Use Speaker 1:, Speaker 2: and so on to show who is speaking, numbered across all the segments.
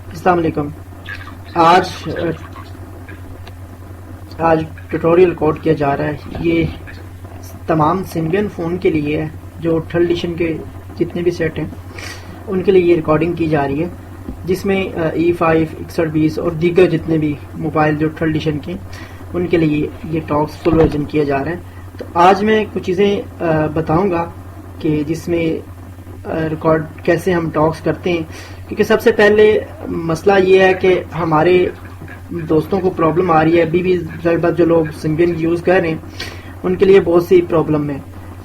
Speaker 1: अस्सलाम वालेकुम। आज आज ट्यूटोरियल कोड किया जा रहा है। ये तमाम सिम्बियन फ़ोन के लिए है, जो थर्ड एडिशन के जितने भी सेट हैं उनके लिए ये रिकॉर्डिंग की जा रही है, जिसमें E5, 6120 और दीगर जितने भी मोबाइल जो थर्ड एडिशन के उनके लिए ये टॉक्स फुल वर्जन किया जा रहा है। तो आज मैं कुछ चीज़ें बताऊंगा कि जिसमें रिकॉर्ड कैसे हम टॉक्स करते हैं, क्योंकि सबसे पहले मसला ये है कि हमारे दोस्तों को प्रॉब्लम आ रही है। अभी भी जो लोग सिम्बियन यूज़ कर रहे हैं उनके लिए बहुत सी प्रॉब्लम है।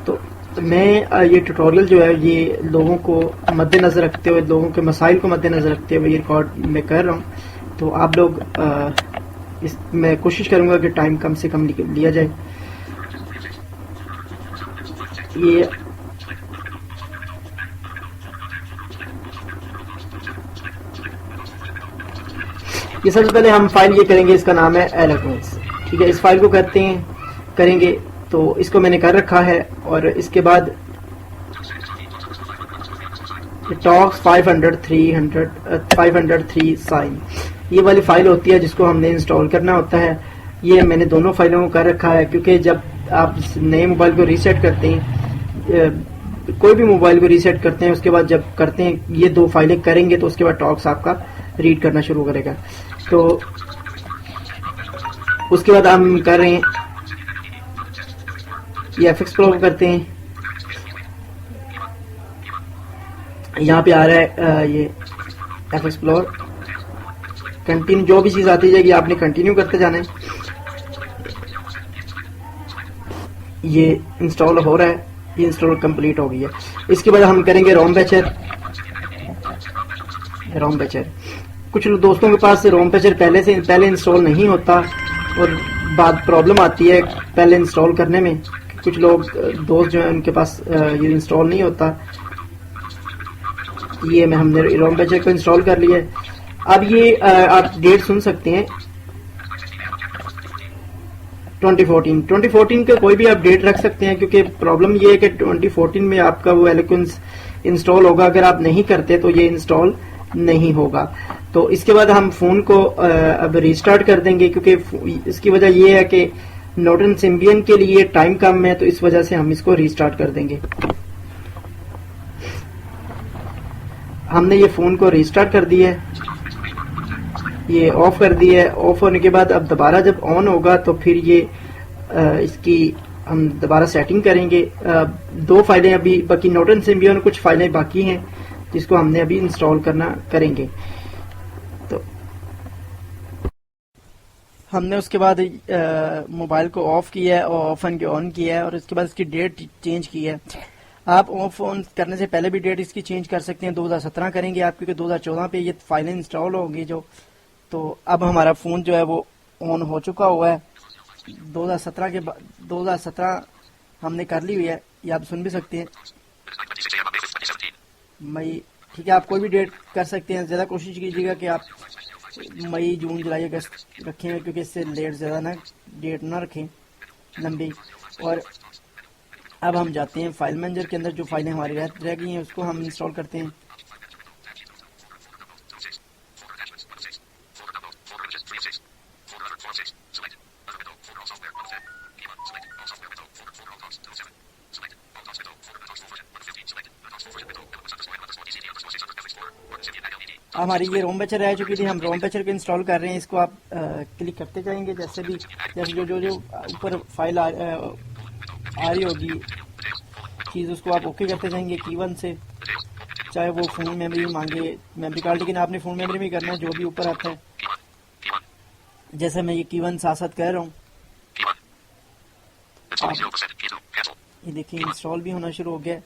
Speaker 1: तो मैं ये ट्यूटोरियल जो है ये लोगों को मद्देनज़र रखते हुए, लोगों के मसाइल को मद्देनज़र रखते हुए ये रिकॉर्ड मैं कर रहा हूँ। तो आप लोग मैं कोशिश करूँगा कि टाइम कम से कम लिया जाए। ये सबसे पहले हम फाइल ये करेंगे, इसका नाम है एलोक्वेंस। ठीक है, इस फाइल को करेंगे तो इसको मैंने कर रखा है। और इसके बाद टॉक्स 503 साइन ये वाली फाइल होती है जिसको हमने इंस्टॉल करना होता है। ये मैंने दोनों फाइलों को कर रखा है, क्योंकि जब आप नए मोबाइल को रीसेट करते हैं, कोई भी मोबाइल को रीसेट करते हैं, उसके बाद जब करते हैं ये दो फाइलें करेंगे तो उसके बाद टॉक्स आपका रीड करना शुरू करेगा। तो उसके बाद हम कर रहे हैं ये एफएक्स प्रो करते हैं। यहाँ पे आ रहा है ये एफएक्स प्लो कंटिन्यू, जो भी चीज आती जाएगी आपने कंटिन्यू करते जाना है। ये इंस्टॉल हो रहा है, ये इंस्टॉल कंप्लीट हो गई है। इसके बाद हम करेंगे रोम पैचर। कुछ दोस्तों के पास रोम पैचर पहले इंस्टॉल नहीं होता और बाद प्रॉब्लम आती है पहले इंस्टॉल करने में। कुछ लोग दोस्त जो है उनके पास ये इंस्टॉल नहीं होता। ये हमने रोम पैचर को इंस्टॉल कर लिया है। अब ये आप डेट सुन सकते हैं 2014 का कोई भी आप डेट रख सकते हैं, क्योंकि प्रॉब्लम ये है कि 2014 में आपका वो एलोक्वेंस इंस्टॉल होगा। अगर आप नहीं करते तो ये इंस्टॉल नहीं होगा। तो इसके बाद हम फोन को अब रिस्टार्ट कर देंगे, क्योंकि इसकी वजह ये है कि नॉर्टन सिम्बियन के लिए टाइम कम है, तो इस वजह से हम इसको रिस्टार्ट कर देंगे। हमने ये फोन को रिस्टार्ट कर दिया है, ये ऑफ कर दिया है। ऑफ होने के बाद अब दोबारा जब ऑन होगा तो फिर ये इसकी हम दोबारा सेटिंग करेंगे। दो फाइलें अभी बाकी, नॉर्टन सिम्बियन कुछ फाइलें बाकी हैं जिसको हमने अभी इंस्टॉल करेंगे। तो हमने उसके बाद मोबाइल को ऑफ किया है और ऑफ के ऑन किया है, और उसके बाद इसकी डेट चेंज की है। आप ऑफ ऑन करने से पहले भी डेट इसकी चेंज कर सकते हैं। 2017 करेंगे आप, क्योंकि 2014 पे ये फाइलें इंस्टॉल होंगी जो। तो अब हमारा फोन जो है वो ऑन हो चुका हुआ है। 2017 के बाद 2017 हमने कर ली हुई है, ये आप सुन भी सकते हैं। मई, ठीक है, आप कोई भी डेट कर सकते हैं। ज्यादा कोशिश कीजिएगा कि आप मई, जून, जुलाई, अगस्त रखें, क्योंकि इससे लेट ज्यादा ना डेट ना रखें लंबी। और अब हम जाते हैं फाइल मैनेजर के अंदर, जो फाइलें हमारी रह गई हैं उसको हम इंस्टॉल करते हैं। हमारी ये रोम पैचर रह चुकी थी, हम रोम पैचर को इंस्टॉल कर रहे हैं। इसको आप क्लिक करते जाएंगे, जैसे जो ऊपर फाइल आ रही होगी चीज, उसको आप ओके करते जाएंगे की1 से। चाहे वो फोन मेमोरी मांगे मेमोरी कार्ड, लेकिन आपने फोन मेमोरी में करना है जो भी ऊपर आता है। जैसे मैं ये की1 साथ कर रहा हूँ, ये देखिए इंस्टॉल भी होना शुरू हो गया,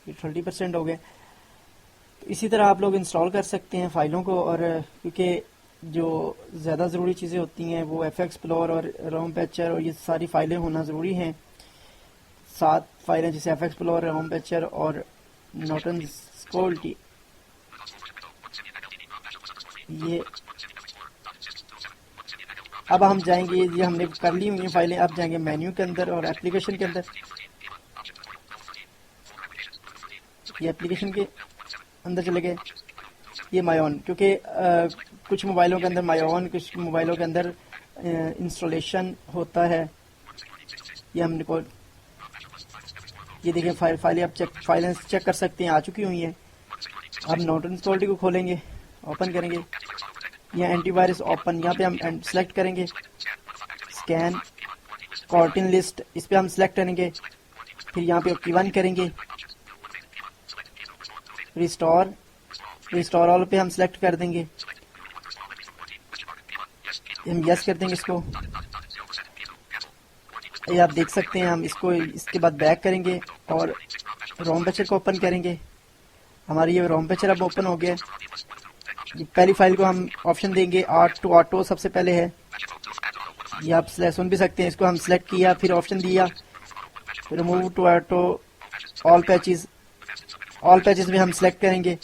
Speaker 1: 30% हो गया। इसी तरह आप लोग इंस्टॉल कर सकते हैं फाइलों को। और क्योंकि जो ज़्यादा ज़रूरी चीज़ें होती हैं वो एफएक्स प्लोर और रोम पैचर और ये सारी फाइलें होना ज़रूरी हैं। 7 फाइलें जैसे एफएक्स प्लोर, रोम पैचर और नॉर्टन स्कोल्टी। ये अब हम जाएंगे, ये हमने कर ली हुई फाइलें। अब जाएंगे मेन्यू के अंदर और एप्लीकेशन के अंदर। ये एप्लीकेशन के अंदर चले गए। ये मायोन, क्योंकि कुछ मोबाइलों के अंदर मायोन, कुछ मोबाइलों के अंदर इंस्टॉलेशन होता है। ये हमने को ये देखिए फाइलें आप फाइलें चेक कर सकते हैं, आ चुकी हुई हैं। अब नॉट इंस्टॉल्ड को खोलेंगे, ओपन करेंगे, यहाँ एंटीवायरस ओपन, यहाँ पे हम सेलेक्ट करेंगे, स्कैन कॉर्टिन लिस्ट, इस पे हम सेलेक्ट करेंगे, फिर यहाँ पे K1 करेंगे, रिस्टोर ऑल पे हम सेलेक्ट कर देंगे, हम यस कर देंगे इसको। ये आप देख सकते हैं, हम इसको इसके बाद बैक करेंगे और रोम पैचर को ओपन करेंगे। हमारी ये रोम पैचर अब ओपन हो गया। पहली फाइल को हम ऑप्शन देंगे आर्ट टू ऑटो, सबसे पहले है ये, आप सुन भी सकते हैं। इसको हम सिलेक्ट किया, फिर ऑप्शन दिया, remove to auto all patches में हम सिलेक्ट करेंगे,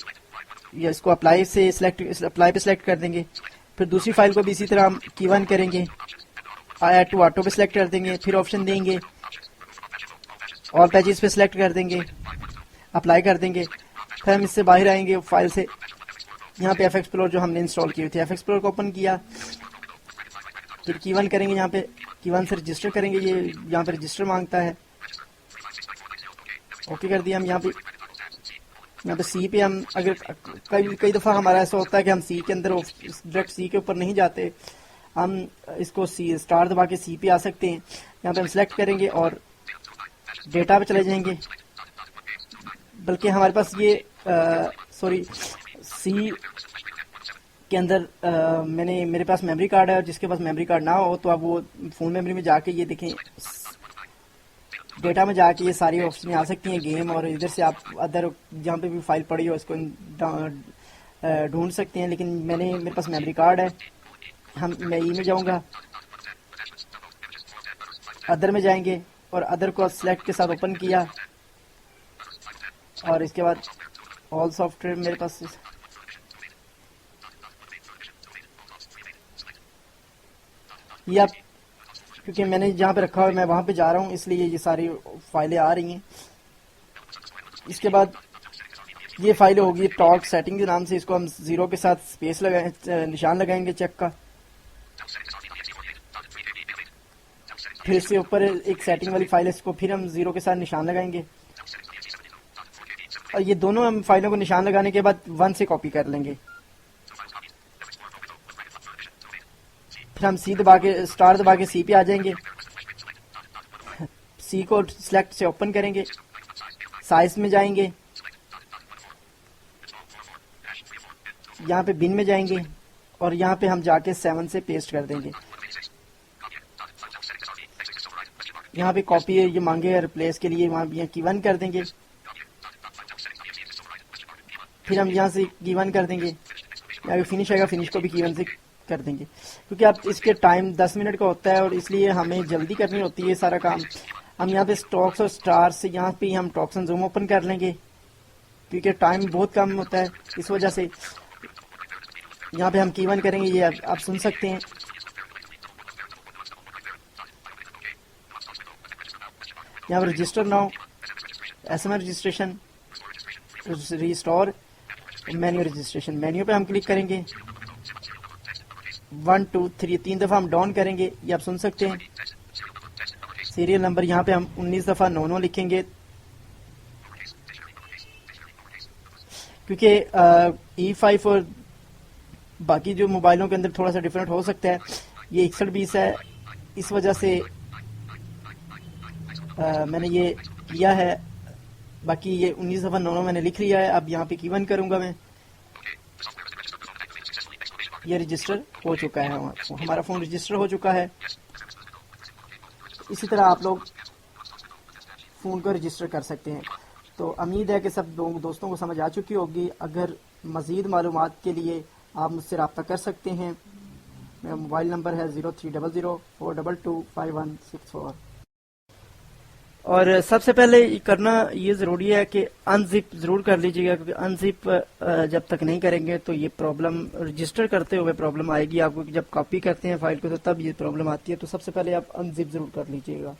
Speaker 1: या इसको अप्लाई से अप्लाई पे सिलेक्ट कर देंगे। फिर दूसरी फाइल को भी इसी तरह हम K1 करेंगे, ऐड टू ऑटो पे सिलेक्ट कर देंगे, फिर ऑप्शन देंगे, ऑल पैचेस पे सिलेक्ट कर देंगे, अप्लाई कर देंगे। फिर हम इससे बाहर आएंगे फाइल से, यहाँ पे FXplore जो हमने इंस्टॉल की हुई थी, FXplore को ओपन किया, फिर K1 करेंगे, यहाँ पे K1 से रजिस्टर करेंगे, ये यहाँ पे रजिस्टर मांगता है, ओके कर दिया। हम यहाँ पे सी पे हम अगर कई दफ़ा हमारा ऐसा होता है कि हम सी के अंदर डायरेक्ट सी के ऊपर नहीं जाते, हम इसको सी स्टार दबा के सी पे आ सकते हैं। यहाँ पे हम सिलेक्ट करेंगे और डेटा पे चले जाएंगे, बल्कि हमारे पास ये सी के अंदर मेरे पास मेमोरी कार्ड है, और जिसके पास मेमोरी कार्ड ना हो तो आप वो फ़ोन मेमोरी में जाके ये देखें, डेटा में जाके ये सारी ऑप्शन आ सकती हैं, गेम, और इधर से आप अदर जहाँ पे भी फाइल पड़ी हो इसको ढूंढ सकते हैं। लेकिन मेरे पास मेमोरी कार्ड है, मैं ई में जाऊँगा, अदर में जाएंगे और अदर को सिलेक्ट के साथ ओपन किया, और इसके बाद ऑल सॉफ्टवेयर मेरे पास ये आप, क्योंकि मैंने जहाँ पे रखा हुआ है मैं वहाँ पे जा रहा हूँ, इसलिए ये सारी फाइलें आ रही हैं। इसके बाद ये फाइल होगी टॉक सेटिंग के नाम से, इसको हम 0 के साथ स्पेस निशान लगाएंगे चेक का। फिर इसके ऊपर एक सेटिंग वाली फाइल है, इसको फिर हम 0 के साथ निशान लगाएंगे, और ये दोनों हम फाइलों को निशान लगाने के बाद 1 से कॉपी कर लेंगे। फिर हम स्टार दबा के सी पे आ जाएंगे, सी को सिलेक्ट से ओपन करेंगे, साइज में जाएंगे, यहाँ पे बिन में जाएंगे, और यहाँ पे हम जाके 7 से पेस्ट कर देंगे। यहाँ पे कॉपी ये मांगे रिप्लेस के लिए, वहाँ K1 कर देंगे, फिर हम यहाँ से K1 कर देंगे, यहाँ फिनिश आएगा, फिनिश को भी K1 से कर देंगे। क्योंकि आप इसके टाइम 10 मिनट का होता है और इसलिए हमें जल्दी करनी होती है सारा काम। हम यहाँ पे स्टॉक्स और स्टार्स से यहाँ पे हम टॉक्स एंड जूम ओपन कर लेंगे, क्योंकि टाइम बहुत कम होता है, इस वजह से यहाँ पे हम K1 करेंगे, ये आप सुन सकते हैं। यहाँ पर register now, SMS registration, restore, menu registration, menu पे हम क्लिक करेंगे, 1 2 3 3 दफा हम डाउन करेंगे, ये आप सुन सकते हैं। सीरियल नंबर यहाँ पे हम 19 दफा 9 लिखेंगे, क्योंकि E5 और बाकी जो मोबाइलों के अंदर थोड़ा सा डिफरेंट हो सकता है। ये 6120 है, इस वजह से मैंने ये किया है। बाकी ये 19 दफा 9 मैंने लिख लिया है। अब यहाँ पे K1 करूंगा मैं, ये रजिस्टर हो चुका है, हमारा फ़ोन रजिस्टर हो चुका है। इसी तरह आप लोग फ़ोन को रजिस्टर कर सकते हैं। तो उम्मीद है कि सब दोस्तों को समझ आ चुकी होगी। अगर मज़ीद मालूमात के लिए आप मुझसे रब्ता कर सकते हैं। मेरा मोबाइल नंबर है 030042256164। और सबसे पहले करना ये ज़रूरी है कि अनजिप ज़रूर कर लीजिएगा, क्योंकि अनजिप जब तक नहीं करेंगे तो ये प्रॉब्लम रजिस्टर करते हुए प्रॉब्लम आएगी आपको। जब कॉपी करते हैं फाइल को तो तब ये प्रॉब्लम आती है। तो सबसे पहले आप अनजिप ज़रूर कर लीजिएगा।